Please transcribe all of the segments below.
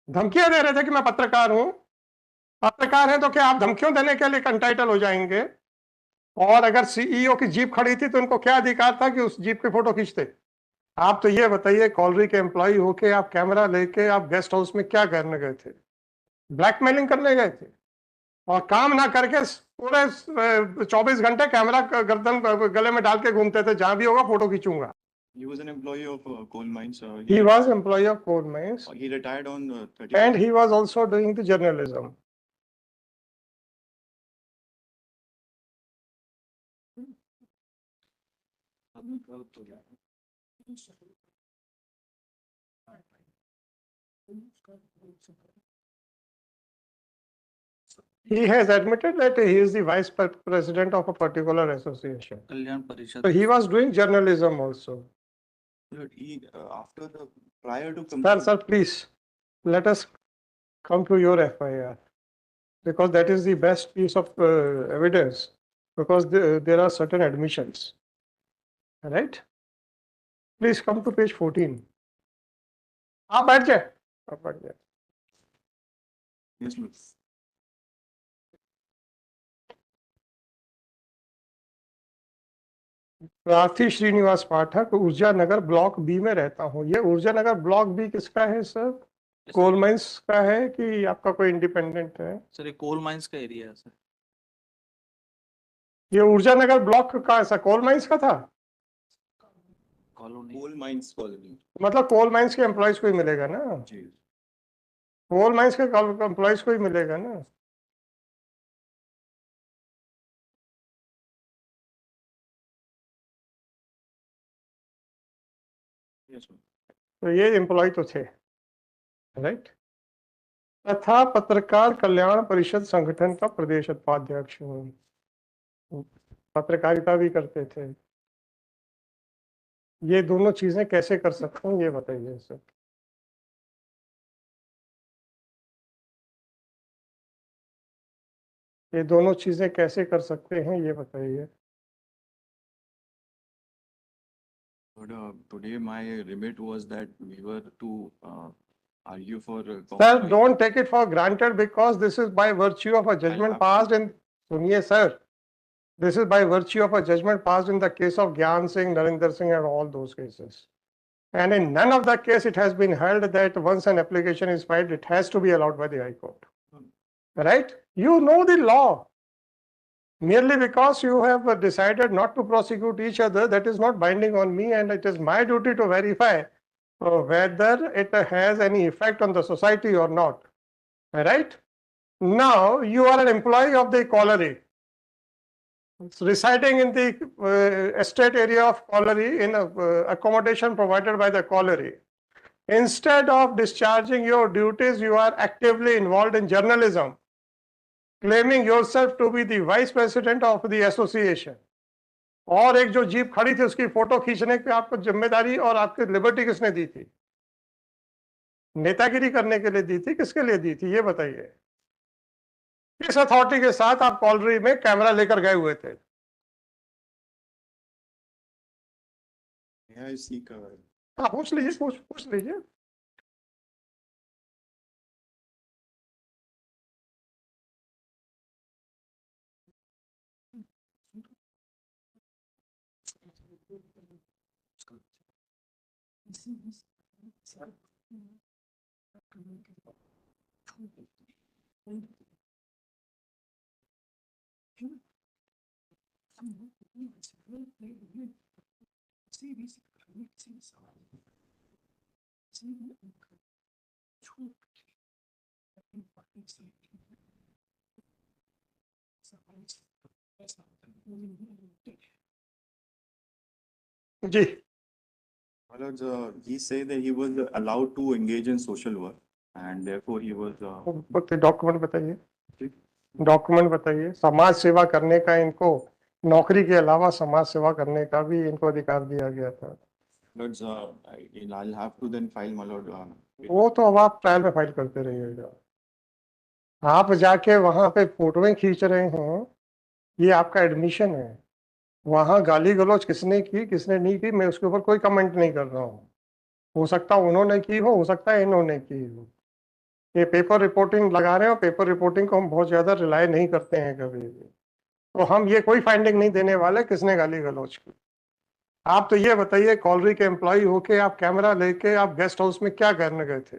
धमकियां दे रहे थे कि मैं पत्रकार हूं। पत्रकार हैं तो क्या आप धमकियों देने के लिए कंटाइटल हो जाएंगे? और अगर सीईओ की जीप खड़ी थी तो इनको क्या अधिकार था कि उस जीप की फोटो खींचते? आप तो ये बताइए, कॉलरी के एम्प्लॉय होके आप कैमरा लेके आप गेस्ट हाउस में क्या करने गए थे? ब्लैकमेलिंग करने गए थे? और काम ना करके पूरे 24 घंटे कैमरा गर्दन गले में डाल के घूमते थे, जहां भी होगा photo खींचूंगा। He was an employee of coal mines. He was employee of coal mines He retired on 30. and he was also doing the journalism. He has admitted that he is the vice president of a particular association. कल्याण परिषद. So he was doing journalism also. But he, prior to Sir, please, let us come to your FIR, because that is the best piece of evidence, because there are certain admissions. Right? Please come to page 14. आप बैठ जाए, आप बैठ जाए. Yes, please. प्रार्थी श्रीनिवास पाठक, ऊर्जा नगर block B में रहता हूँ। ये ऊर्जा नगर ब्लॉक बी किसका है सर? कोल माइंस का है कि आपका कोई इंडिपेंडेंट है? सर ये कोल माइंस का एरिया है सर। ये ऊर्जा नगर ब्लॉक का ऐसा कोल माइंस का था? कॉलोनी। Coal mines colony. मतलब कोल माइंस के एम्प्लॉयज को ही मिलेगा ना? जी। कोल माइंस के एम्प्लॉयज को ही मिलेगा ना? तो ये एम्प्लॉय तो थे, राइट? तथा पत्रकार कल्याण परिषद संगठन का प्रदेश उपाध्यक्ष हूँ। पत्रकारिता भी करते थे। ये दोनों चीजें कैसे कर सकते हैं, ये बताइए सर। ये दोनों चीजें कैसे कर सकते हैं, ये बताइए। Today my remit was that we were to argue for. Sir, don't take it for granted, because this is by virtue of a judgment passed in. सुनिए sir, this is by virtue of a judgment passed in the case of Gyan Singh, Narinder Singh, and all those cases. And in none of the case it has been held that once an application is filed, it has to be allowed by the High Court. Right? You know the law. Merely because you have decided not to prosecute each other, that is not binding on me, and it is my duty to verify whether it has any effect on the society or not. Right? Now, you are an employee of the colliery, residing in the estate area of colliery in accommodation provided by the colliery. Instead of discharging your duties, you are actively involved in journalism, claiming yourself to be the vice president of the association. और एक जो jeep खड़ी थी उसकी photo खींचने की आपको जिम्मेदारी और आपकी लिबर्टी किसने दी थी? नेतागिरी करने के लिए दी थी? किसके लिए दी थी, ये बताइए। किस अथॉरिटी के साथ आप कॉलरी में कैमरा लेकर गए हुए थे? हाँ, पूछ लीजिए, पूछ लीजिए। जी, he said that he was allowed to engage in social work and therefore he was. Document बताइए, डॉक्यूमेंट बताइए। समाज सेवा करने का इनको, नौकरी के अलावा समाज सेवा करने का भी इनको अधिकार दिया गया था। I'll have to then file my lord. वो तो अब आप ट्रायल में फाइल करते रहिएगा। आप जाके वहां पे फोटोएं खींच रहे हैं, ये आपका एडमिशन है। वहां गाली गलौज किसने की किसने नहीं की, मैं उसके ऊपर कोई कमेंट नहीं कर रहा हूँ। हो सकता है उन्होंने की हो सकता है इन्होंने की हो। ये पेपर रिपोर्टिंग लगा रहे हैं और पेपर रिपोर्टिंग को हम बहुत ज्यादा रिलाय नहीं करते हैं कभी भी। तो हम ये कोई फाइंडिंग नहीं देने वाले किसने गाली गलौज की। आप तो ये बताइए, कॉलरी के एम्प्लॉय होके आप कैमरा लेके आप गेस्ट हाउस में क्या करने गए थे?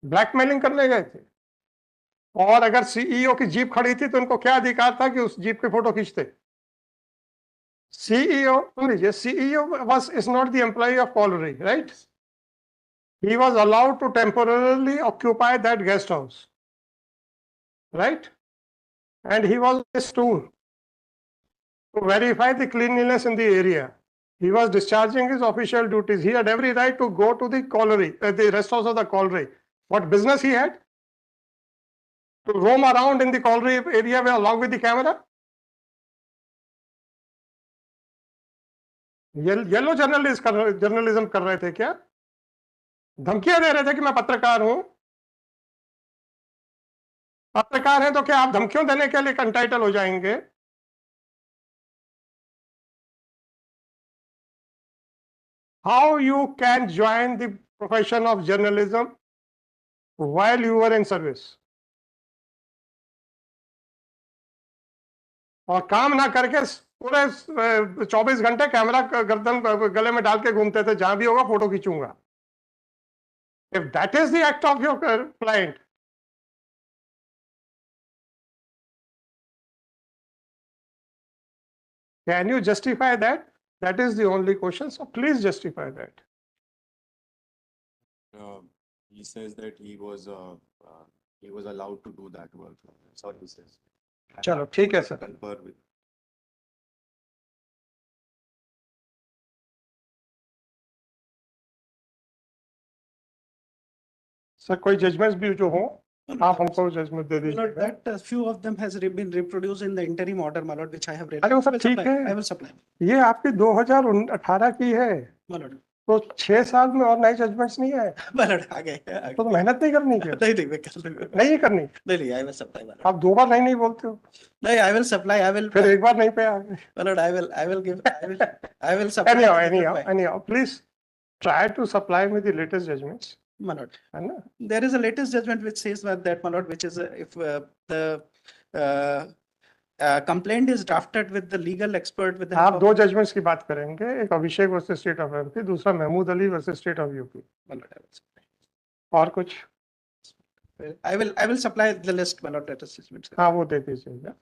ब्लैकमेलिंग करने गए थे? और अगर सीईओ की जीप खड़ी थी तो उनको क्या अधिकार था कि उस जीप की फोटो खींचते? सीईओ, सुन लीजिए, CEO was is not the employee of Colliery, right? He was allowed to temporarily occupy that guest house, right? And he was a stool to verify the cleanliness in the area. He was discharging his official duties. He had every right to go to the colliery, the rest house of the colliery. What business he had? To roam around in the colliery area along with the camera? Yellow journalism कर रहे थे क्या? धमकियां दे रहे थे कि मैं पत्रकार हूं? पत्रकार हैं तो क्या आप धमकियों देने के लिए कंटाइटल हो जाएंगे? How you can join the profession of journalism while you were in service? और काम ना करके पूरे 24 घंटे कैमरा गर्दन गले में डाल के घूमते थे, जहां भी होगा photo खींचूंगा। If that is the act of your client, can you justify that? That is the only question. So please justify that. He says that he was allowed to do that work. Sorry, he says. चलो ठीक है sir. Confer with. Sir कोई judgements भी जो हो आप हमको judgement they My lord, दीजिए। that few of them has been reproduced in the interim order, my lord, which I have read. अरे वो सब I will ठीक supply. है। I will supply, ये आपकी 2018 की है, my lord. तो 6 साल में और नए जजमेंट्स नहीं आए My lord, आ गए। तो मेहनत नहीं करनी क्या? नहीं, मैं कर लूंगा। नहीं करनी? नहीं, I will supply, my lord. आप 2 बार नहीं बोलते हो, नहीं, I will supply, I will. फिर 1 बार नहीं पे आ गए। My lord, I will give, I will supply. Anyhow, please try to supply me the latest judgments, My lord, है ना? there is a latest judgment which says that, my lord, which is if the complaint is drafted with the legal expert with the help आप of. 2 judgments की बात करेंगे, एक Abhishek versus state of MP, दूसरा Mahmood Ali versus state of UP. My lord, I will supply. और कुछ? I will supply the list, my lord, latest judgments. हाँ वो दे दीजिएगा।